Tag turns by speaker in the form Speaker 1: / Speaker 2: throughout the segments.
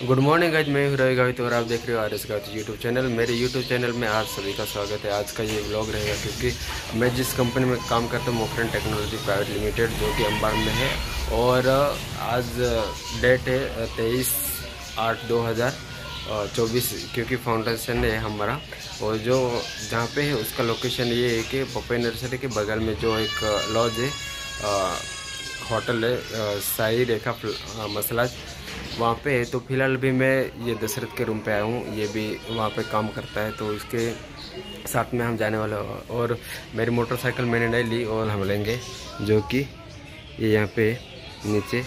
Speaker 1: Good morning guys, मैं हूँ रवि गावित और आप देख रहे हो R S Gavit YouTube channel. मेरे यूट्यूब चैनल में आप सभी का स्वागत है। आज का ये व्लॉग रहेगा क्योंकि मैं जिस कंपनी में काम करता हूँ मोफरेन टेक्नोलॉजी प्राइवेट लिमिटेड, जो कि अंबाड़ में है, और आज डेट है 23/8/2024, क्योंकि फाउंडेशन है हमारा। और जो जहाँ पे है उसका लोकेशन ये है कि पपई नर्सरी के बगल में जो एक लॉज है, होटल है, साई रेखा मसलाज, वहाँ पे है। तो फिलहाल भी मैं ये दशरथ के रूम पे आया हूँ, ये भी वहाँ पे काम करता है, तो इसके साथ में हम जाने वाले हैं। और मेरी मोटरसाइकिल मैंने नहीं ली और हम लेंगे, जो कि ये यहाँ पे नीचे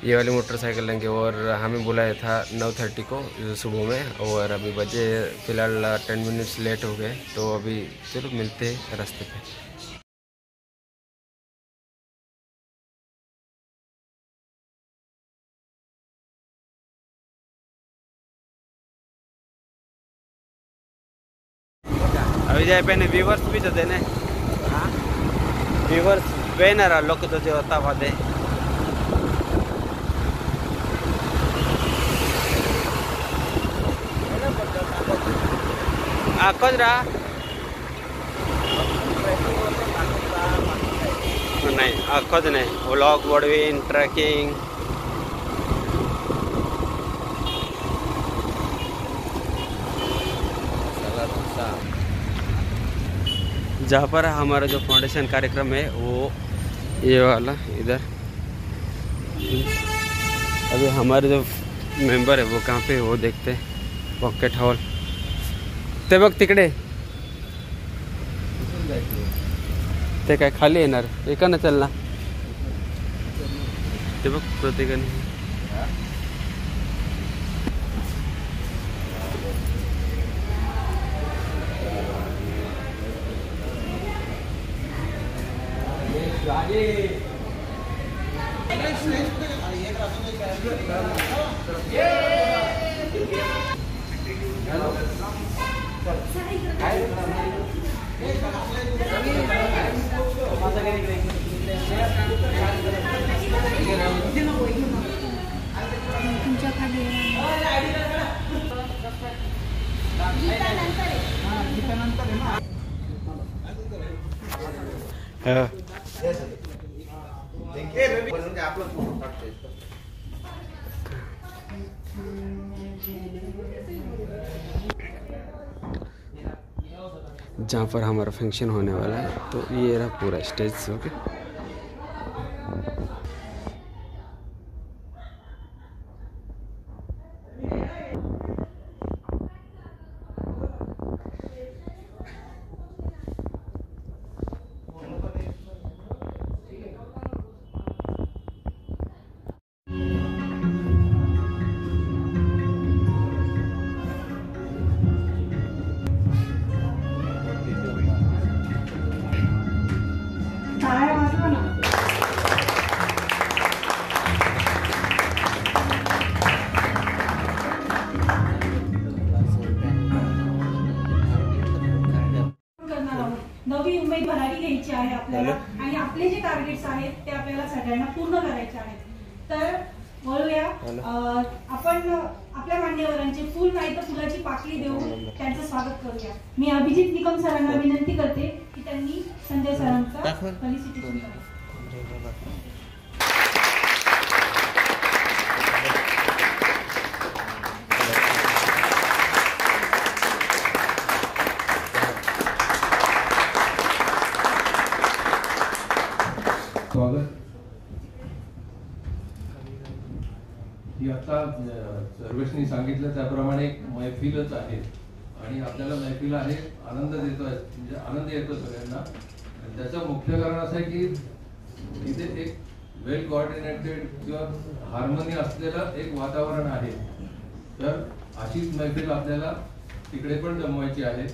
Speaker 1: ये वाली मोटरसाइकिल लेंगे। और हमें बुलाया था 9:30 को सुबह में, और अभी बजे फ़िलहाल 10 मिनट्स लेट हो गए। तो अभी चलो मिलते हैं रास्ते पे। अभी जाए पहले व्यूवर्स भी तो देने, व्यूवर्स बैनर लोक तो जो होता वादे खोजरा नहीं खोज नहीं व्लॉग वॉडविन ट्रैकिंग जहाँ पर हमारा जो फाउंडेशन कार्यक्रम है वो ये वाला इधर। अभी हमारे जो मेंबर है वो कहाँ पे, वो देखते हैं। पॉकेट हॉल ते बघ तिकडे, ते काय खाली येणार एका ना चलना, ते बघ प्रत्येकाने। जहाँ पर हमारा फंक्शन होने वाला है, तो ये रहा पूरा स्टेज। ओके,
Speaker 2: नवी उमेद भरारी घ्यायची आहे आपल्याला, आणि आपले जे टार्गेट्स आहेत ते आपल्याला सगळ्यांना पूर्ण करायचे आहेत। तर वळूया, आपण आपल्या मान्यवरांचे फुल नाही तर फुलाची पाकळी देऊन त्यांचं स्वागत करूया। मी अभिजित निकम सरांना विनंती करते की त्यांनी संजय सरांचा फेलिसिटेशन करावं।
Speaker 3: ही आता सर्वेशनी सांगितलं त्याप्रमाणे एक मैफिलच आहे, आणि आपल्याला मैफिल आहे आनंद देतोय, म्हणजे आनंद येतो सगळ्यांना। त्याचं मुख्य कारण असं आहे की इथे एक वेल कोऑर्डिनेटेड किंवा हार्मोनी असलेलं एक वातावरण आहे। तर अशीच मैफिल आपल्याला तिकडे पण जमवायची आहे।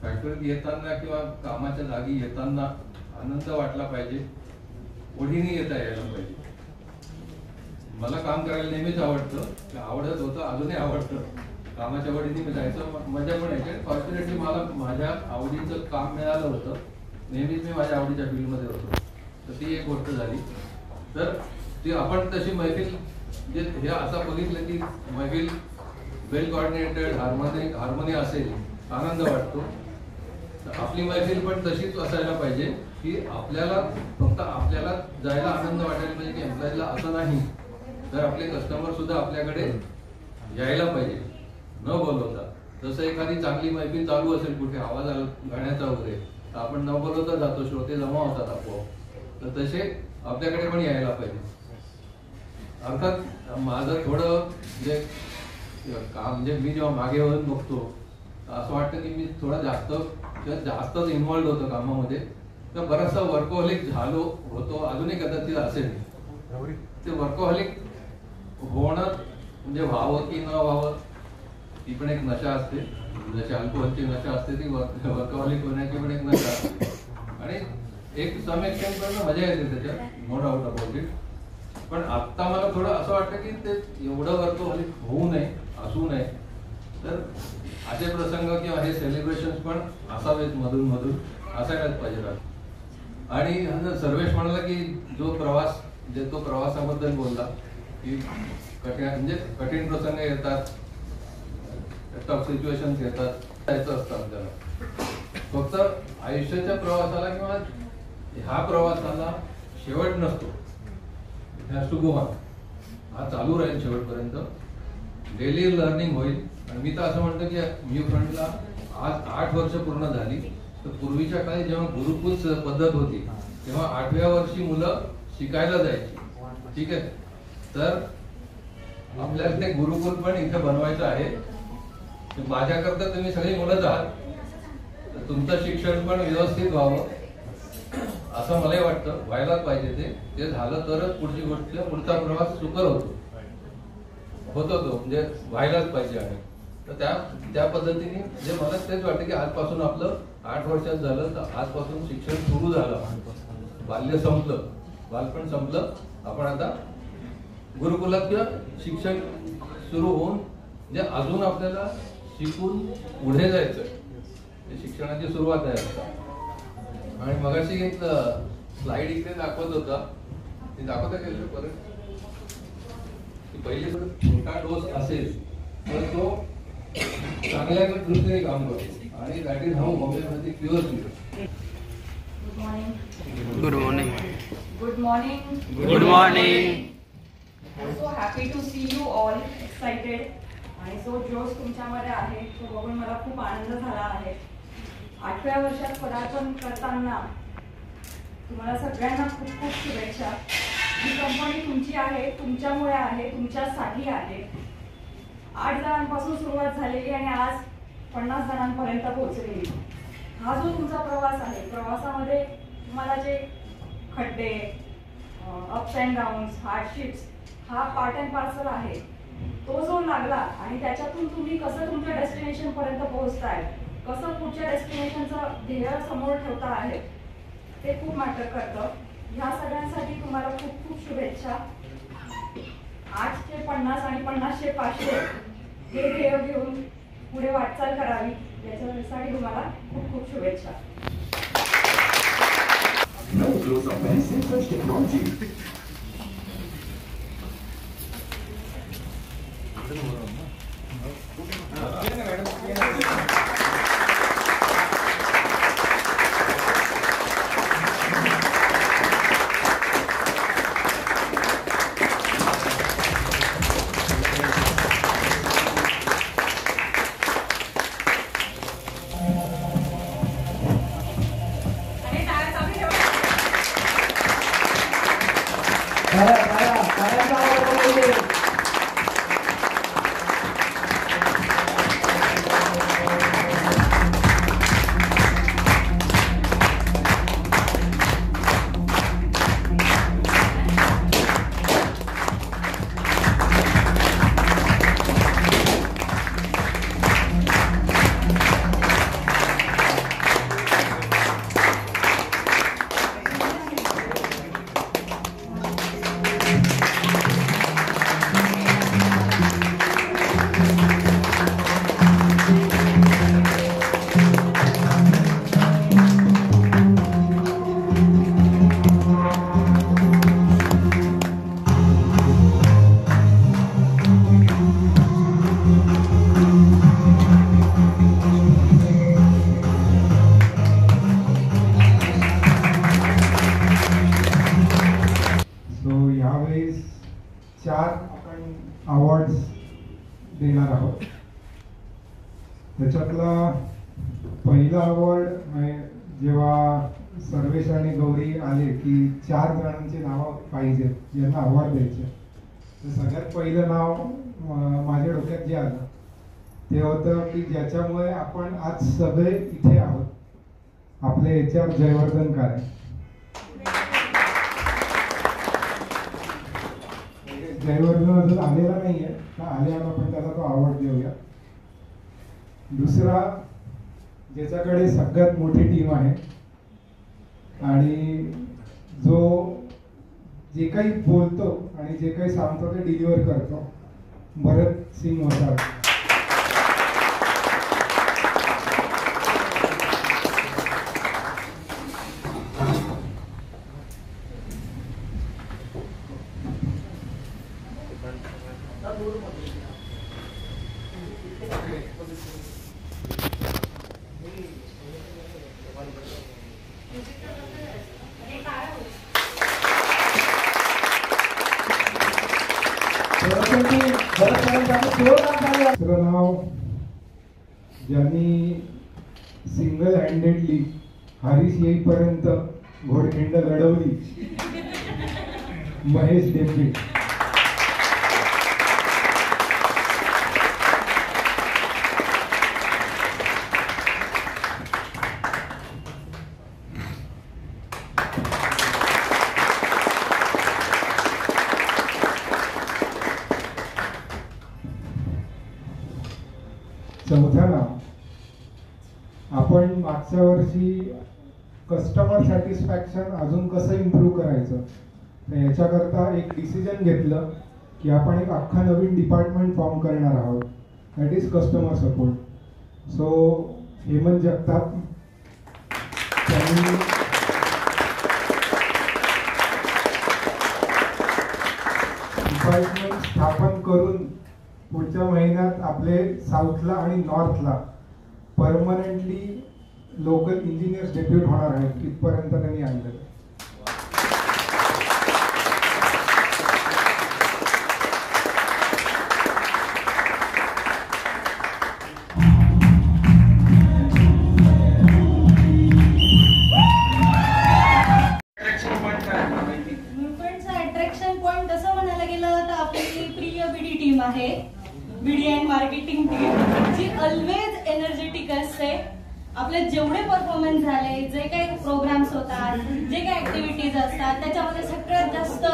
Speaker 3: फॅक्टरीत येताना किंवा कामाच्या जागी येताना आनंद वाटला पाहिजे, ओढीने येता यायला पाहिजे। मला काम करायला नेहमीच आवडतं, आवडत होतं, अजूनही आवडतं। कामाच्या ओढीने मी जायचं, मजा पण यायची। फॉर्च्युनेटली मला माझ्या आवडीचं काम मिळालं होतं, नेहमीच मी माझ्या आवडीच्या फील्डमध्ये होतो, तर ती एक गोष्ट झाली। तर ती आपण तशी मैफिल हे असं बघितलं की मैफिल वेल कॉर्डिनेटेड हार्मोनी असेल, आनंद वाटतो. आपली मैफिल पण तशीच असायला पाहिजे की फक्त आपल्याला जायला आनंद वाटायला पाहिजे की एम्प्लॉईजला असं नाही, तर आपले कस्टमर सुद्धा आपल्याकडे यायला पाहिजे न बोलवता. जसं एखादी चांगली मैफिल चालू असेल कुठे आवाज गाण्याचा वगैरे, तर आपण न बोलवता जातो, श्रोते जमा होतात आपोआप, तर तसे आपल्याकडे पण यायला पाहिजे. अर्थात माझं थोडं म्हणजे काम म्हणजे मी जेव्हा मागे वळून बघतो असं वाटतं की मी थोडा जास्तच इन्व्हॉल्ड होतो कामामध्ये, तर बराचसा वर्कहॉलिक झालो होतो, अजूनही कदाचित असेल. ते वर्कहॉलिक होणं म्हणजे व्हावं की न व्हावं ती पण एक नशा असते, जशी अल्कोहोलची नशा असते ती वर्कहॉलिक होण्याची पण एक नशा असते. आणि एक सम एक्सटेंट पर्यंत मजा येते त्याच्यात, नो डाऊट अबाउट इट. पण आता मला थोडं असं वाटतं की ते एवढं वर्कहॉलिक होऊ नये, असू नये. तर असे प्रसंग किंवा हे सेलिब्रेशन पण असावेत मधून असायलाच पाहिजे. आणि सर्वेश म्हणाला की जो प्रवास तो प्रवासाबद्दल बोलला की कठीण प्रसंग येतात, टफ सिच्युएशन्स येतात, जायचं असतं आपल्याला. फक्त आयुष्याच्या प्रवासाला किंवा ह्या प्रवासाला शेवट नसतो, हॅज टू गो ऑन. हा चालू राहील शेवटपर्यंत, डेली लर्निंग होईल. आणि मी तर असं म्हणतो की न्यू फ्रंटला आज 8 वर्ष पूर्ण झाली. तर पूर्वीच्या काळी जेव्हा गुरुकुल पद्धत होती तेव्हा 8व्या वर्षी मुलं शिकायला जायची, ठीक आहे. तर आपल्याला ते गुरुकुल पण इथे बनवायचं आहे. माझ्याकरता तुम्ही सगळी मुलंच आहात, तर तुमचं शिक्षण पण व्यवस्थित व्हावं असं मलाही वाटतं, व्हायलाच पाहिजे. ते झालं तरच पुढची गोष्ट, पुढचा प्रवास सुकर होतो तो म्हणजे व्हायलाच पाहिजे. आणि तर त्या पद्धतीने जे मला तेच वाटतं की आजपासून आपलं 8 वर्षात झालं, तर आजपासून शिक्षण सुरू झालं. बाल्य संपलं, बालपण संपलं, आपण आता गुरुकुलात शिक्षण सुरू होऊन म्हणजे अजून आपल्याला शिकून पुढे जायचं, शिक्षणाची सुरुवात आहे आता. आणि मगाशी एक स्लाइड इकडे दाखवत होता, ते दाखवता गेलं परत की पहिली छोटा डोस असेल तर तो चांगल्या दृष्टीने काम करतो. आणि that is how homeopathic cures you.
Speaker 4: Good morning.
Speaker 2: Good morning.
Speaker 4: Good morning.
Speaker 2: I'm so happy to see you all excited. आणि जो जोश तुमच्यामध्ये आहे तो बघून मला खूप आनंद झाला आहे. 8व्या वर्षात पदार्पण करताना तुम्हाला सगळ्यांना खूप खूप शुभेच्छा. ही कंपनी तुमची आहे, तुमच्यामुळे आहे, तुमच्यासाठी आहे. 8 जणांपासून सुरुवात झालेली आणि आज 50 जणांपर्यंत पोहोचलेली. हा जो तुमचा प्रवास आहे, प्रवासामध्ये तुम्हाला जे खड्डे, अप्स अँड डाऊन्स, हार्डशिप्स, हा पार्ट अँड पार्सल आहे. तो जो लागला आणि त्याच्यातून तुम्ही कसं तुमच्या डेस्टिनेशन पर्यंत पोहोचताय, कसं पुढच्या डेस्टिनेशनचं ध्येय समोर ठेवता आहे, ते खूप मॅटर करतं. ह्या सगळ्यांसाठी तुम्हाला खूप खूप शुभेच्छा. 8 ते 50 आणि 50 ते 500 हे ध्येय घेऊन पुढे वाटचाल करावी, याच्यासाठी तुम्हाला खूप खूप शुभेच्छा.
Speaker 4: 4 आपण अवॉर्ड्स देणार आहोत. त्याच्यातला पहिला अवॉर्ड जेव्हा सर्वेश आणि गौरी आले की 4 जणांची नावं पाहिजे ज्यांना अवॉर्ड द्यायचे, तर सगळ्यात पहिलं नाव माझ्या डोक्यात जे आलं ते होतं की ज्याच्यामुळे आपण आज सगळे इथे आहोत, आपले HR जयवर्धन काळे. जयवर्धन अजून आलेला नाहीये, आल्यावर आपण त्याला तो अवॉर्ड देऊया. दुसरा, ज्याच्याकडे सगळ्यात मोठी टीम आहे आणि जो जे काही बोलतो आणि जे काही सांगतो ते डिलिव्हर करतो, भरत सिंग होता. दुसरं नाव ज्यांनी सिंगल हँडेडली हरीश येईपर्यंत घोडखिंड लढवली, महेश डेंबे. चौथा नाव, आपण मागच्या वर्षी कस्टमर सॅटिस्फॅक्शन अजून कसं इम्प्रूव्ह करायचं, तर याच्याकरता एक डिसिजन घेतलं की आपण एक अख्खा नवीन डिपार्टमेंट फॉर्म करणार आहोत, that is customer support. So Hemant Jagtap त्यांनी डिपार्टमेंट स्थापन करून पुढच्या महिन्यात आपले साऊथला आणि नॉर्थला परमनंटली लोकल इंजिनियर्स डेप्युट होणार आहेत, तिथपर्यंत त्यांनी आणलं.
Speaker 2: अट्रॅक्शन पॉइंट तसं म्हणायला गेलं तर आपली प्रिय बीडी टीम आहे, बीडी अँड मार्केटिंग टीम, जी ऑलवेज एनर्जेटिक असते. आपले जेवढे परफॉर्मन्स झाले, जे काही प्रोग्राम्स होतात, जे काही ऍक्टिव्हिटीज असतात, त्याच्यामध्ये सगळ्यात जास्त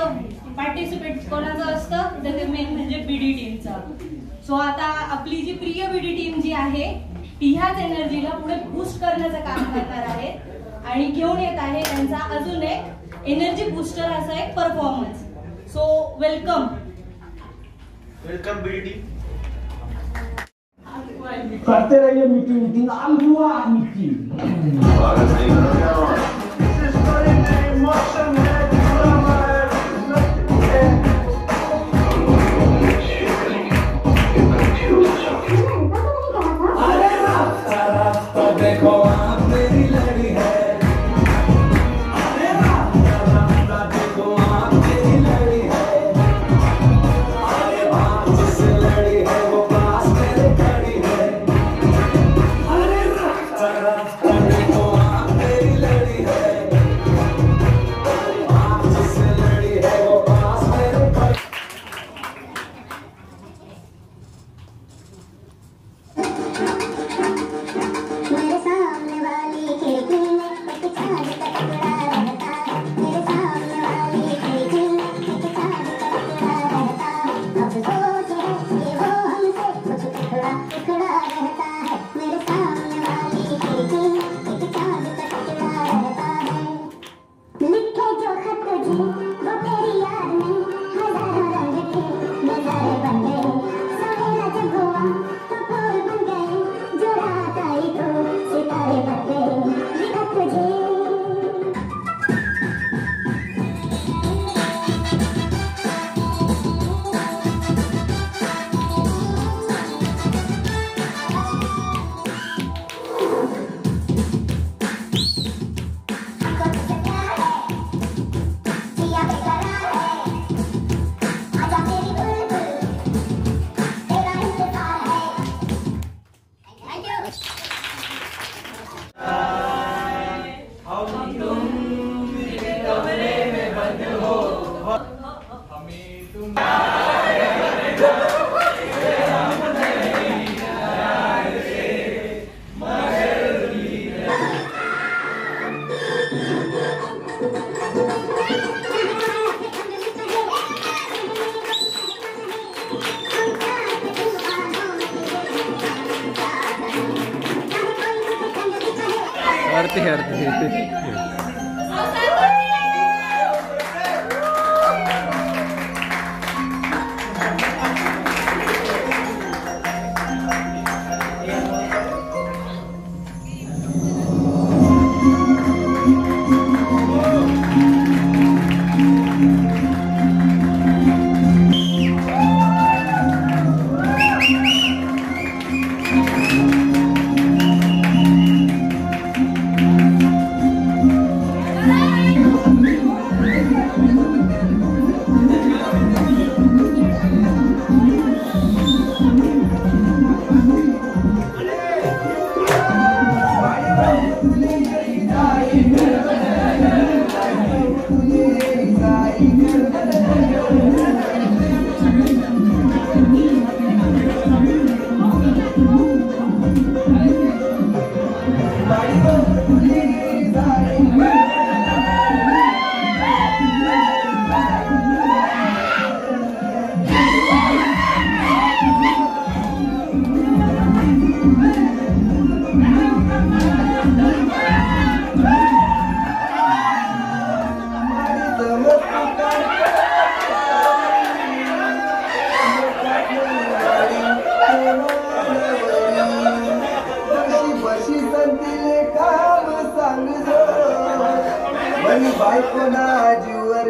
Speaker 2: पार्टिसिपेट कोणाचं असतं तर ते मेन म्हणजे बीडी टीमचं. सो आता आपली जी प्रिय बीडी टीम जी आहे ती ह्याच एनर्जीला पुढे बूस्ट करण्याचं काम करणार आहे आणि घेऊन येत आहे त्यांचा अजून एक एनर्जी बूस्टर असा एक परफॉर्मन्स. सो वेलकम
Speaker 5: बीडी टीम.
Speaker 6: करते रहिए मीटिंग मीटिंग
Speaker 1: आरती आरती
Speaker 5: बायको ना जीवर